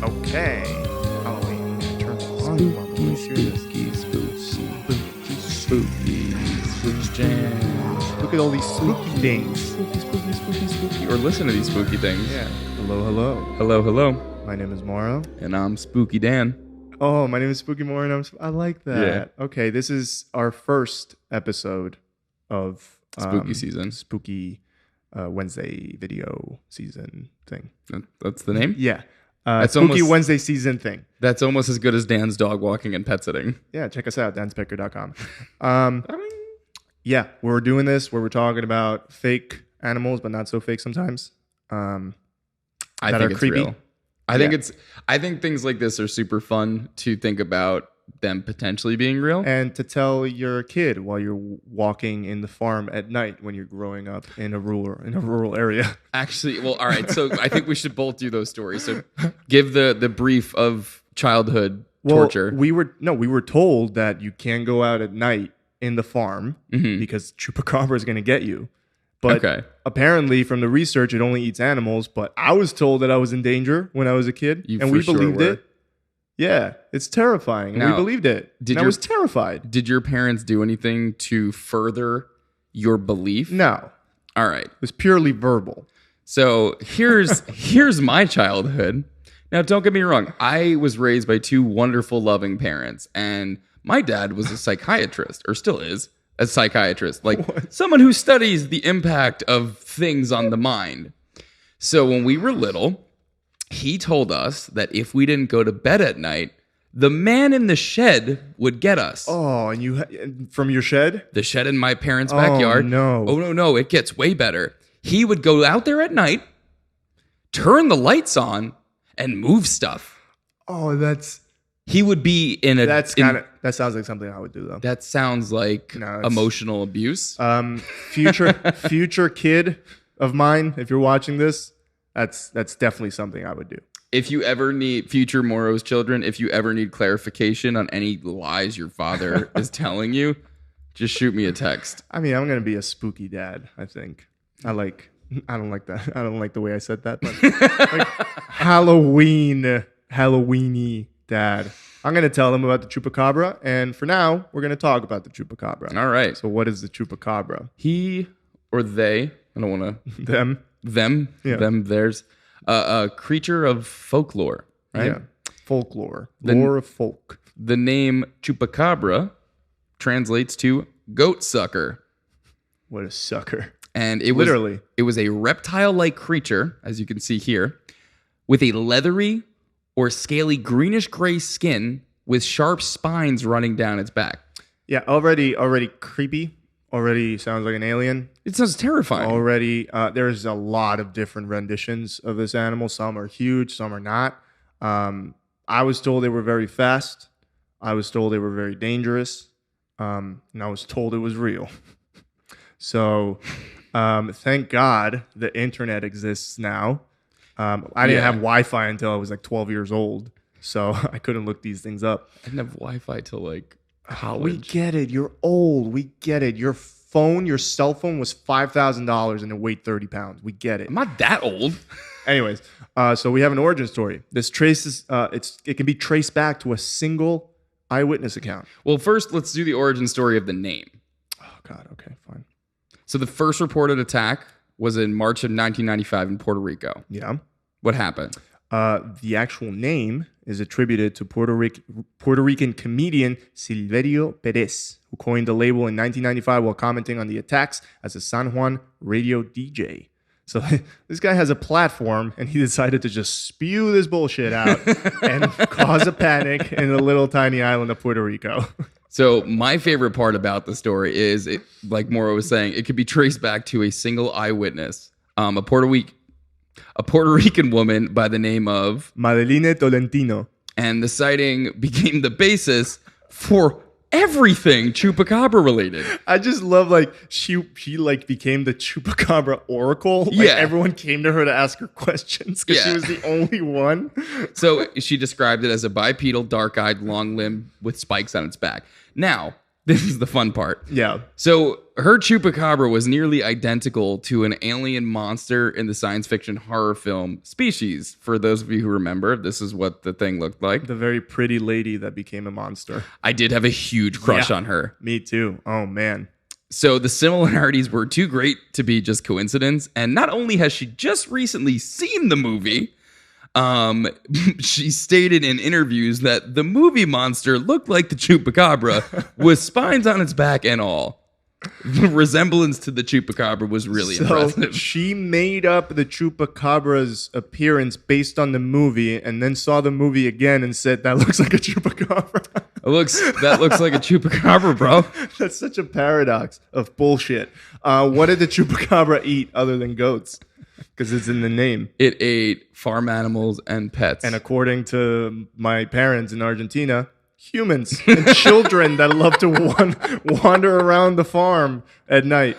Okay. Halloween. Turn the volume up. Let me hear this. Spooky jam. Look at all these spooky things. Spooky. Or listen to these spooky things. Yeah. Hello. Hello. My name is Mauro. And I'm Spooky Dan. Oh, my name is Spooky Mauro, and I like that. Yeah. Okay, this is our first episode of Spooky season. Spooky Wednesday video season thing. That's the name? Yeah. That's Spooky Wednesday season thing. That's almost as good as Dan's dog walking and pet sitting. Yeah, check us out, danspicker.com. Yeah, we're doing this where we're talking about fake animals, but not so fake sometimes. I think it's creepy. real. I think things like this are super fun to think about them potentially being real. And to tell your kid while you're walking in the farm at night when you're growing up in a rural area. Actually, well, all right. So I think we should both do those stories. So give the brief of childhood torture. We were told that you can't go out at night in the farm because Chupacabra is going to get you. But apparently from the research, it only eats animals. But I was told that I was in danger when I was a kid. And we believed it. Yeah, it's terrifying. And we believed it. I was terrified. Did your parents do anything to further your belief? No. All right. It was purely verbal. So here's my childhood. Now, don't get me wrong. I was raised by two wonderful, loving parents. And my dad was a psychiatrist, or still is a psychiatrist. Like someone who studies the impact of things on the mind. So when we were little, he told us that if we didn't go to bed at night, the man in the shed would get us. Oh, and you from your shed? The shed in my parents' backyard. No. Oh, no. It gets way better. He would go out there at night, turn the lights on, and move stuff. Oh, he would be in a... That sounds like something I would do, though. That sounds like emotional abuse. Future kid of mine, if you're watching this, that's definitely something I would do. If you ever need, future Moro's children, if you ever need clarification on any lies your father is telling you, just shoot me a text. I mean, I'm going to be a spooky dad, I think. I don't like that. I don't like the way I said that, but like Halloweeny dad. I'm going to tell them about the Chupacabra, and for now, we're going to talk about the Chupacabra. All right. So what is the Chupacabra? He or they, I don't want to... Them, theirs. A creature of folklore, right? Yeah, folklore. Lore of folk. The name Chupacabra translates to goat sucker. What a sucker. And it was a reptile-like creature, as you can see here, with a leathery or scaly greenish-gray skin with sharp spines running down its back. Yeah, already creepy. Already sounds like an alien. It sounds terrifying. Already, there's a lot of different renditions of this animal. Some are huge, some are not. I was told they were very fast. I was told they were very dangerous. And I was told it was real. So, thank God the internet exists now. I didn't have Wi-Fi until I was like 12 years old. So I couldn't look these things up. I didn't have Wi-Fi till like college. We get it. You're old. We get it. Your cell phone was $5,000 and it weighed 30 pounds. We get it. I'm not that old. Anyways, so we have an origin story. This traces, it can be traced back to a single eyewitness account. Well, first, let's do the origin story of the name. Oh, God. Okay, fine. So the first reported attack was in March of 1995 in Puerto Rico. Yeah. What happened? The actual name is attributed to Puerto Rican comedian Silverio Perez, who coined the label in 1995 while commenting on the attacks as a San Juan radio DJ. So this guy has a platform, and he decided to just spew this bullshit out and cause a panic in the little tiny island of Puerto Rico. So my favorite part about the story is, like Mauro was saying, it could be traced back to a single eyewitness, a Puerto Rican woman by the name of Madeline Tolentino. And the sighting became the basis for everything Chupacabra related. I just love she became the Chupacabra oracle. Like, everyone came to her to ask her questions because she was the only one. So she described it as a bipedal, dark-eyed, long-limbed with spikes on its back. Now, This is the fun part. Yeah. So her chupacabra was nearly identical to an alien monster in the science fiction horror film Species. For those of you who remember, this is what the thing looked like. The very pretty lady that became a monster. I did have a huge crush on her. Me too. Oh, man. So the similarities were too great to be just coincidence. And not only has she just recently seen the movie, she stated in interviews that the movie monster looked like the chupacabra with spines on its back and all. The resemblance to the chupacabra was really impressive. She made up the chupacabra's appearance based on the movie and then saw the movie again and said, that looks like a chupacabra. That looks like a chupacabra, bro. That's such a paradox of bullshit. What did the chupacabra eat other than goats? Because it's in the name. It ate farm animals and pets. And according to my parents in Argentina, humans and children that love to wander around the farm at night.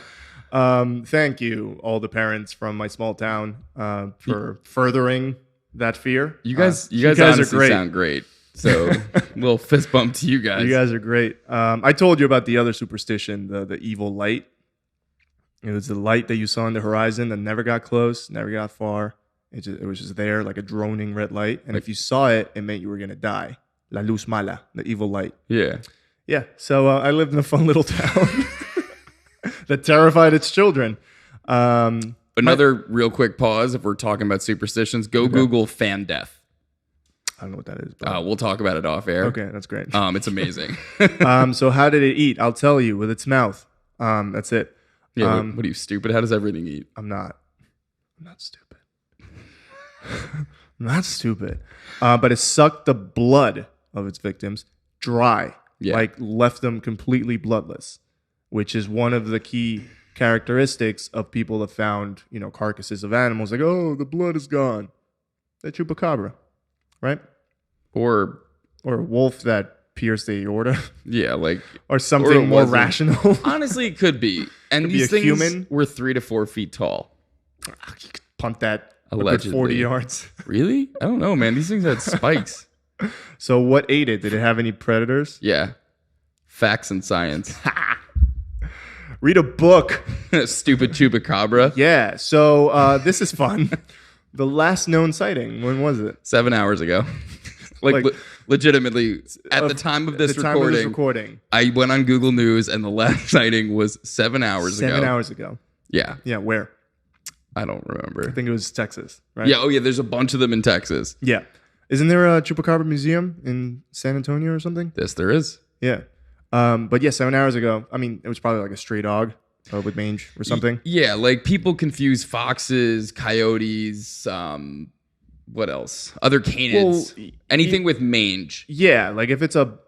Thank you, all the parents from my small town, for furthering that fear. You guys honestly are great. Sound great. So little fist bump to you guys. You guys are great. I told you about the other superstition, the evil light. It was the light that you saw on the horizon that never got close, never got far. It was just there like a droning red light. And if you saw it, it meant you were going to die. La luz mala, the evil light. Yeah. Yeah. So I lived in a fun little town that terrified its children. Another real quick pause. If we're talking about superstitions, Google fan death. I don't know what that is. But we'll talk about it off air. Okay, that's great. It's amazing. So how did it eat? I'll tell you, with its mouth. That's it. Yeah, what are you, stupid? How does everything eat? I'm not stupid. I'm not stupid. But it sucked the blood of its victims dry. Yeah. Like left them completely bloodless, which is one of the key characteristics of people that found, carcasses of animals. Like, oh, the blood is gone. The chupacabra, right? Or a wolf that pierced the aorta. Yeah, like... Or something more rational. Honestly, it could be. And could these be a things human. Were 3 to 4 feet tall. You could punt that allegedly. 40 yards. Really? I don't know, man. These things had spikes. So what ate it? Did it have any predators? Yeah. Facts and science. Read a book. Stupid chupacabra. Yeah. So this is fun. The last known sighting, when was it? 7 hours ago. Legitimately, at the time of this recording, I went on Google News and the last sighting was 7 hours ago. 7 hours ago. Yeah. Yeah, where? I don't remember. I think it was Texas, right? Yeah, there's a bunch of them in Texas. Yeah. Isn't there a Chupacabra museum in San Antonio or something? Yes, there is. Yeah. But yeah, 7 hours ago, I mean, it was probably like a stray dog with mange or something. Yeah, like people confuse foxes, coyotes, what else? Other canids. Well, anything with mange. Yeah, like if it's a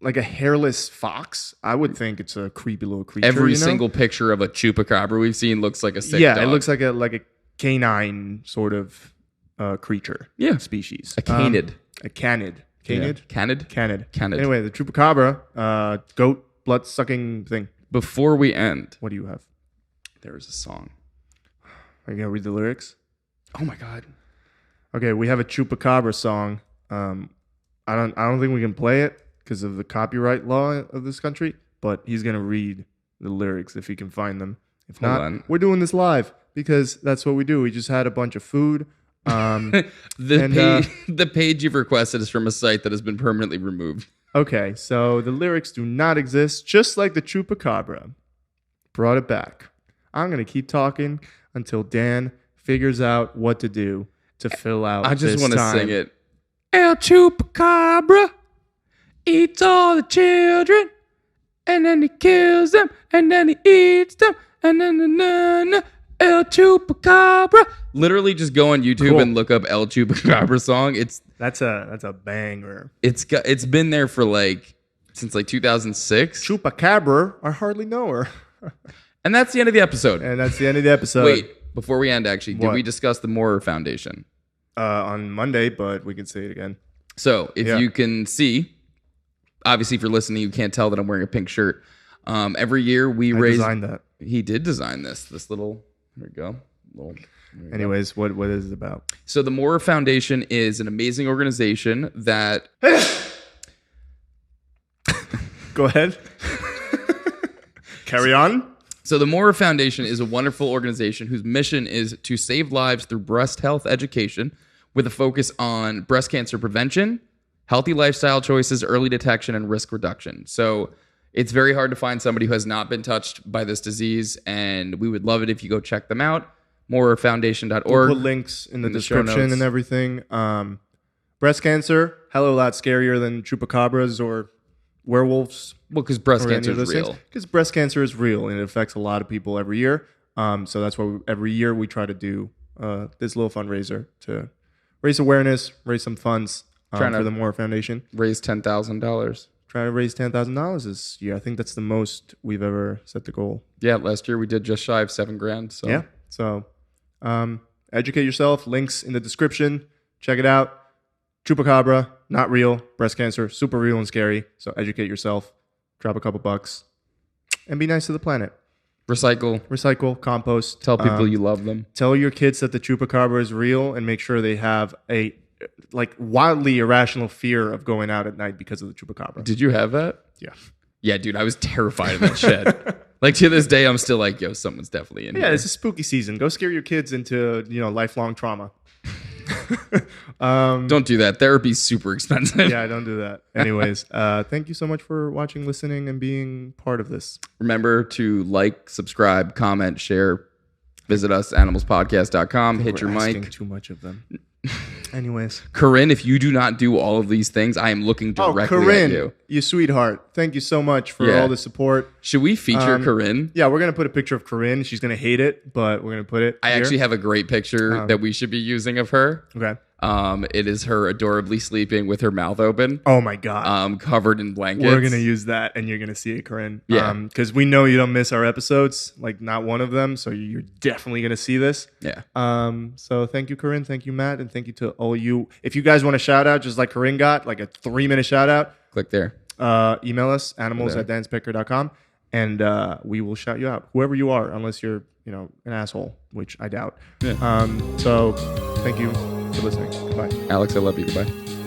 hairless fox, I would think it's a creepy little creature. Every single picture of a chupacabra we've seen looks like a sick dog. It looks like a canine sort of creature. Yeah. Species. A canid. A canid. Canid? Yeah. Canid. Anyway, the chupacabra, goat blood-sucking thing. Before we end, what do you have? There is a song. Are you going to read the lyrics? Oh, my God. Okay, we have a chupacabra song. I don't think we can play it because of the copyright law of this country, but he's going to read the lyrics if he can find them. If not, we're doing this live because that's what we do. We just had a bunch of food. The page you've requested is from a site that has been permanently removed. Okay, so the lyrics do not exist, just like the chupacabra brought it back. I'm going to keep talking until Dan figures out what to do to fill out this time. I just want to sing it. El chupacabra eats all the children, and then he kills them, and then he eats them, and then El chupacabra. Literally, just go on YouTube and look up El chupacabra song. That's a banger. It's been there for since 2006. Chupacabra, I hardly know her. And that's the end of the episode. Wait. Before we end, actually, did we discuss the Moore Foundation? On Monday, but we can say it again. So, if you can see, obviously, if you're listening, you can't tell that I'm wearing a pink shirt. Every year, we raise... designed that. He did design this little... There we go. Anyways, what is it about? So, the Moore Foundation is an amazing organization that... Go ahead. Carry on. So the Mora Foundation is a wonderful organization whose mission is to save lives through breast health education with a focus on breast cancer prevention, healthy lifestyle choices, early detection, and risk reduction. So it's very hard to find somebody who has not been touched by this disease, and we would love it if you go check them out. MoraFoundation.org. We'll put links in the description and everything. Breast cancer, hell of a lot scarier than chupacabras or werewolves. Well, because breast cancer is real. Because breast cancer is real and it affects a lot of people every year. So that's why every year we try to do this little fundraiser to raise awareness, raise some funds for the Mora Foundation. Raise $10,000. Trying to raise $10,000 this year. I think that's the most we've ever set the goal. Yeah, last year we did just shy of $7,000. So. Yeah. So educate yourself. Links in the description. Check it out. Chupacabra, not real. Breast cancer, super real and scary. So educate yourself. Drop a couple bucks. And be nice to the planet. Recycle, compost. Tell people you love them. Tell your kids that the chupacabra is real and make sure they have a wildly irrational fear of going out at night because of the chupacabra. Did you have that? Yeah. Yeah, dude, I was terrified of that shit. Like to this day, I'm still like, yo, someone's definitely in here. Yeah, it's a spooky season. Go scare your kids into, lifelong trauma. Don't do that. Therapy's super expensive. Yeah, don't do that. Anyways, thank you so much for watching, listening, and being part of this. Remember to like, subscribe, comment, share. Visit us, animalspodcast.com. Hit your mic. Too much of them. Anyways, Corinne, if you do not do all of these things, I am looking directly Corinne, at you. You sweetheart. Thank you so much for all the support. Should we feature Corinne? Yeah, we're going to put a picture of Corinne. She's going to hate it, but we're going to put it I here. actually have a great picture that we should be using of her. Okay. It is her adorably sleeping with her mouth open. Oh my God. Covered in blankets. We're going to use that and you're going to see it, Corinne. Yeah. Because we know you don't miss our episodes, like not one of them. So you're definitely going to see this. Yeah. So thank you, Corinne. Thank you, Matt. And thank you to all you. If you guys want a shout out, just like Corinne got, like a 3-minute shout out, click there. Email us, animals@dancepicker.com, and we will shout you out. Whoever you are, unless you're, an asshole, which I doubt. Yeah. So thank you for listening. Goodbye. Alex, I love you. Goodbye.